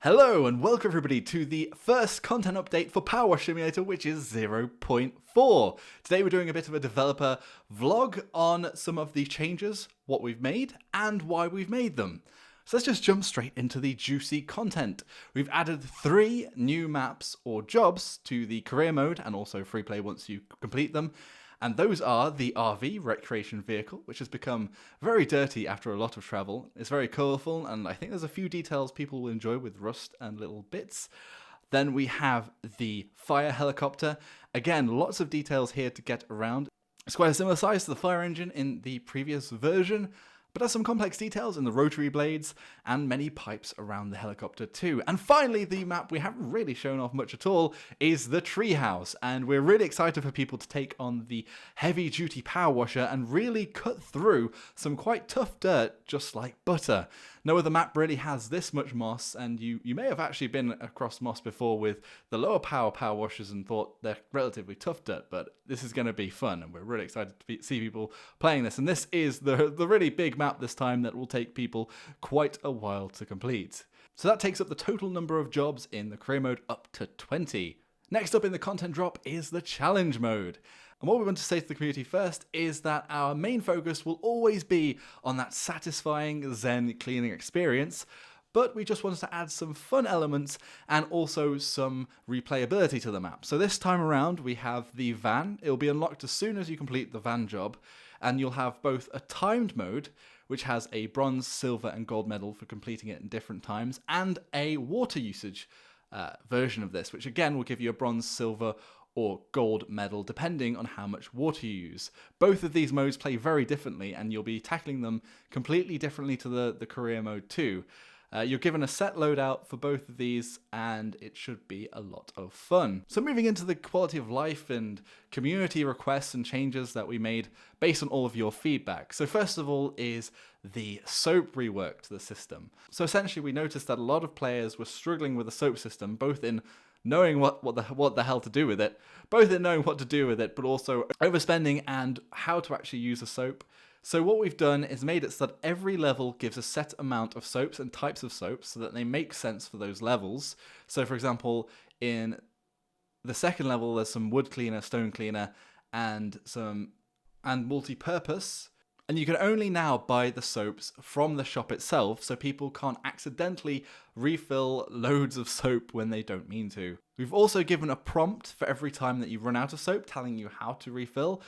Hello and welcome everybody to the first content update for PowerWash Simulator, which is 0.4. Today we're doing a bit of a developer vlog on some of the changes, what we've made, and why we've made them. So let's just jump straight into the juicy content. We've added 3 new maps or jobs to the career mode and also free play once you complete them. And those are the RV, recreation vehicle, which has become very dirty after a lot of travel. It's very colourful, and I think there's a few details people will enjoy with rust and little bits. Then we have the fire helicopter. Again, lots of details here to get around. It's quite a similar size to the fire engine in the previous version, but has some complex details in the rotary blades and many pipes around the helicopter too. And finally, the map we haven't really shown off much at all is the treehouse, and we're really excited for people to take on the heavy-duty power washer and really cut through some quite tough dirt just like butter. No other map really has this much moss, and you may have actually been across moss before with the lower power washers and thought they're relatively tough dirt, but this is going to be fun, and we're really excited to see people playing this. And this is the really big map this time that will take people quite a while to complete. So that takes up the total number of jobs in the career mode up to 20. Next up in the content drop is the challenge mode. And what we want to say to the community first is that our main focus will always be on that satisfying Zen cleaning experience, but we just wanted to add some fun elements and also some replayability to the map. So this time around we have the van. It'll be unlocked as soon as you complete the van job, and you'll have both a timed mode, which has a bronze, silver and gold medal for completing it in different times, and a water usage version of this, which again will give you a bronze, silver or gold medal depending on how much water you use. Both of these modes play very differently, and you'll be tackling them completely differently to the career mode too. You're given a set loadout for both of these, and it should be a lot of fun. So moving into the quality of life and community requests and changes that we made based on all of your feedback. So first of all is the soap rework to the system. So essentially we noticed that a lot of players were struggling with the soap system, both in knowing what the hell to do with it, but also overspending and how to actually use a soap. So what we've done is made it so that every level gives a set amount of soaps and types of soaps so that they make sense for those levels. So for example, in the second level, there's some wood cleaner, stone cleaner, and multi-purpose. And you can only now buy the soaps from the shop itself, so people can't accidentally refill loads of soap when they don't mean to. We've also given a prompt for every time that you run out of soap, telling you how to refill.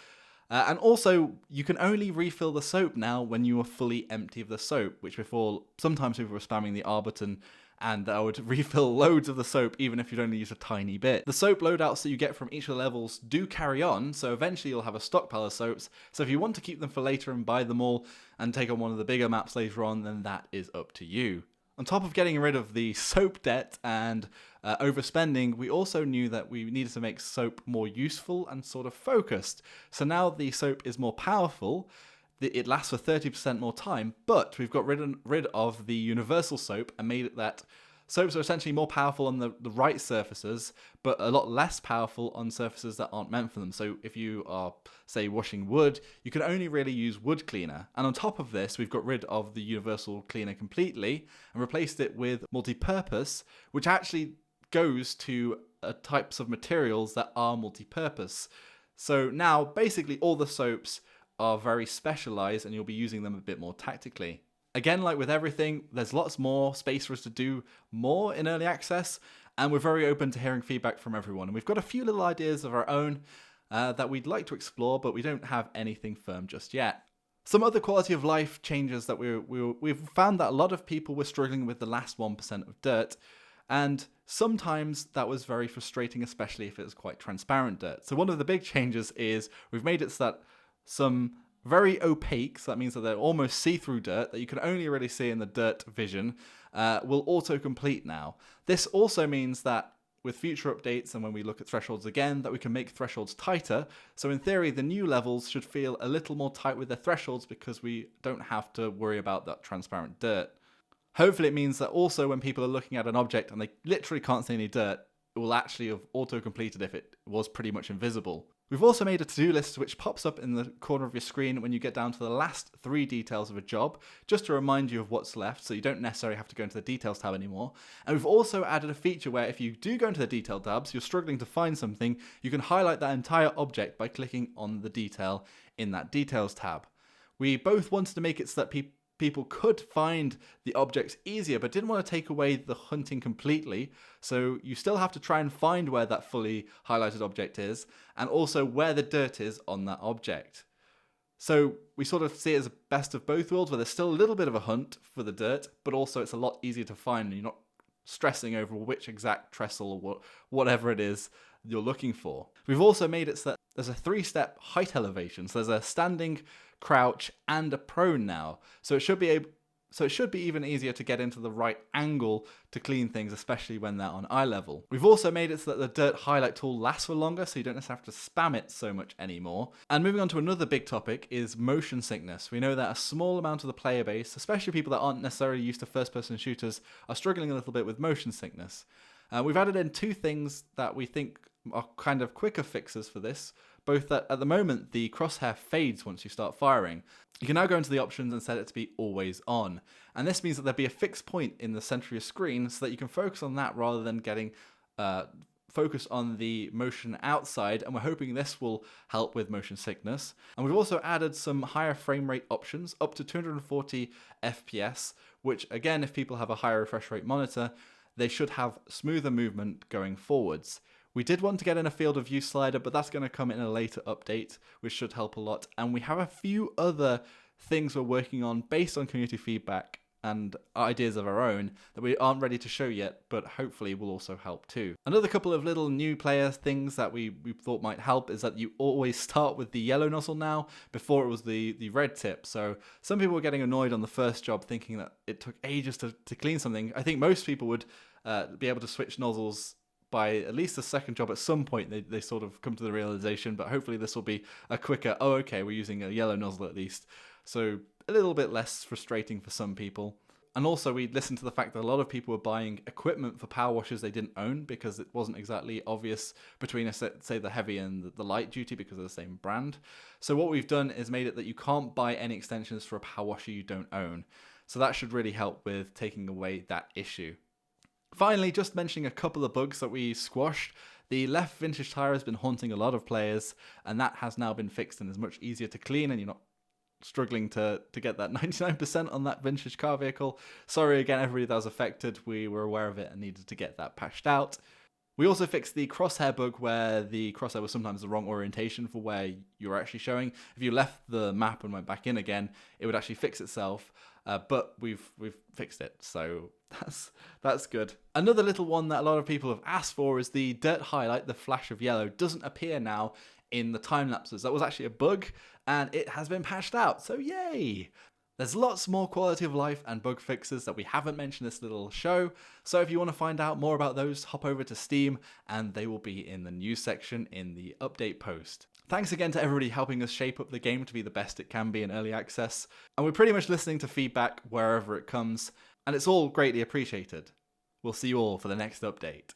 And also, you can only refill the soap now when you are fully empty of the soap, which before, sometimes people were spamming the R button and I would refill loads of the soap even if you'd only use a tiny bit. The soap loadouts that you get from each of the levels do carry on, so eventually you'll have a stockpile of soaps. So if you want to keep them for later and buy them all and take on one of the bigger maps later on, then that is up to you. On top of getting rid of the soap debt and overspending, we also knew that we needed to make soap more useful and sort of focused. So now the soap is more powerful, it lasts for 30% more time, but we've got rid of the universal soap and made it that soaps are essentially more powerful on the right surfaces, but a lot less powerful on surfaces that aren't meant for them. So if you are, say, washing wood, you can only really use wood cleaner. And on top of this, we've got rid of the universal cleaner completely and replaced it with multi-purpose, which actually goes to types of materials that are multi-purpose. So now, basically, all the soaps are very specialized and you'll be using them a bit more tactically. Again, like with everything, there's lots more space for us to do more in early access, and we're very open to hearing feedback from everyone. And we've got a few little ideas of our own that we'd like to explore, but we don't have anything firm just yet. Some other quality of life changes that we've found that a lot of people were struggling with the last 1% of dirt, and sometimes that was very frustrating, especially if it was quite transparent dirt. So one of the big changes is we've made it so that some very opaque, so that means that they're almost see-through dirt that you can only really see in the dirt vision, will auto-complete now. This also means that with future updates and when we look at thresholds again, that we can make thresholds tighter. So in theory, the new levels should feel a little more tight with their thresholds because we don't have to worry about that transparent dirt. Hopefully it means that also when people are looking at an object and they literally can't see any dirt, it will actually have auto-completed if it was pretty much invisible. We've also made a to-do list which pops up in the corner of your screen when you get down to the last 3 details of a job, just to remind you of what's left so you don't necessarily have to go into the details tab anymore. And we've also added a feature where if you do go into the detail tabs, you're struggling to find something, you can highlight that entire object by clicking on the detail in that details tab. We both wanted to make it so that people could find the objects easier, but didn't want to take away the hunting completely. So you still have to try and find where that fully highlighted object is, and also where the dirt is on that object. So we sort of see it as a best of both worlds, where there's still a little bit of a hunt for the dirt, but also it's a lot easier to find, and you're not stressing over which exact trestle or whatever it is you're looking for. We've also made it so that there's a 3-step height elevation. So there's a standing, crouch, and a prone now. So it should be even easier to get into the right angle to clean things, especially when they're on eye level. We've also made it so that the dirt highlight tool lasts for longer, so you don't necessarily have to spam it so much anymore. And moving on to another big topic is motion sickness. We know that a small amount of the player base, especially people that aren't necessarily used to first-person shooters, are struggling a little bit with motion sickness. We've added in 2 things that we think are kind of quicker fixes for this. Both that at the moment the crosshair fades once you start firing. You can now go into the options and set it to be always on. And this means that there'll be a fixed point in the center of your screen so that you can focus on that rather than getting focus on the motion outside, and we're hoping this will help with motion sickness. And we've also added some higher frame rate options up to 240 FPS, which again, if people have a higher refresh rate monitor, they should have smoother movement going forwards. We did want to get in a field of view slider, but that's going to come in a later update, which should help a lot. And we have a few other things we're working on based on community feedback and ideas of our own that we aren't ready to show yet, but hopefully will also help too. Another couple of little new player things that we thought might help is that you always start with the yellow nozzle now. Before it was the red tip. So some people were getting annoyed on the first job thinking that it took ages to clean something. I think most people would be able to switch nozzles by at least the second job. At some point they sort of come to the realization, but hopefully this will be a quicker, oh okay, we're using a yellow nozzle at least. So a little bit less frustrating for some people. And also we listened to the fact that a lot of people were buying equipment for power washers they didn't own because it wasn't exactly obvious between, say, the heavy and the light duty because of the same brand. So what we've done is made it that you can't buy any extensions for a power washer you don't own. So that should really help with taking away that issue. Finally, just mentioning a couple of bugs that we squashed. The left vintage tire has been haunting a lot of players, and that has now been fixed and is much easier to clean, and you're not struggling to get that 99% on that vintage car vehicle. Sorry again, everybody that was affected. We were aware of it and needed to get that patched out. We also fixed the crosshair bug where the crosshair was sometimes the wrong orientation for where you were actually showing. If you left the map and went back in again, it would actually fix itself. But we've fixed it, so that's good. Another little one that a lot of people have asked for is the dirt highlight, the flash of yellow, doesn't appear now in the time lapses. That was actually a bug, and it has been patched out, so yay! There's lots more quality of life and bug fixes that we haven't mentioned in this little show, so if you want to find out more about those, hop over to Steam, and they will be in the news section in the update post. Thanks again to everybody helping us shape up the game to be the best it can be in early access, and we're pretty much listening to feedback wherever it comes, and it's all greatly appreciated. We'll see you all for the next update.